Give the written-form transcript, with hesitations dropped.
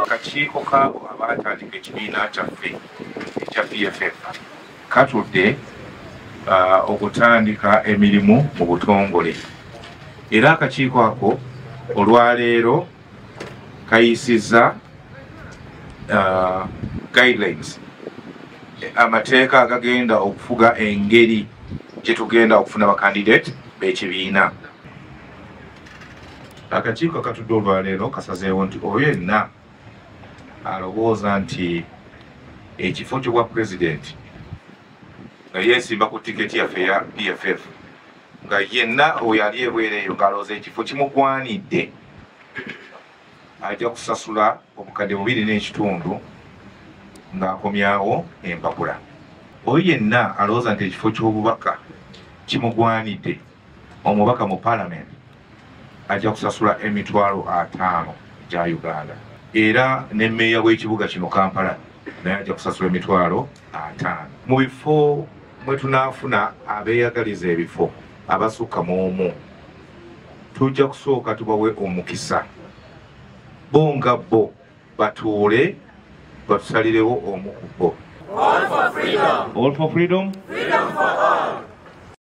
Akakiiko kaabo abaatandika ekibiina kyaffe ekya PFF katudde okutandika emirimu mu butongole, era akakiiko ako olwaleero kayisizza guidelines, amateeka agagenda okufuga engeri gye tugenda okufuna bakandidate b'ekibiina. Akakiiko katudde olwaleero kasazeewo nti oyo yenna alowooza nti ekifo ky'obwa pulezidenti nga yeesimba ku tiketi yaffe ya PFF, nga yenna oyo ali ebwereeyo ng'alowooza ekifo kimugwanidde, ajja kusasula obukadde 2.5 ng'akomyawo empapula. Oyo yenna alowooza nti ekifo ky'obubaka kimugwanidde, omubaka mu paalamenti ajja kusasula $50,000 gya Uganda. Era ne mmeeya w'ekibuga kino Kampala naye ajja kusasula $50,000. Mu bifo mwe tunaafuna abeeyagaliza ebifo abasukka mu omu, tujja kusooka tubawe omukisa, bo nga bo batuule batusalirewo omu ku bo. All for freedom. All for freedom. Freedom for all.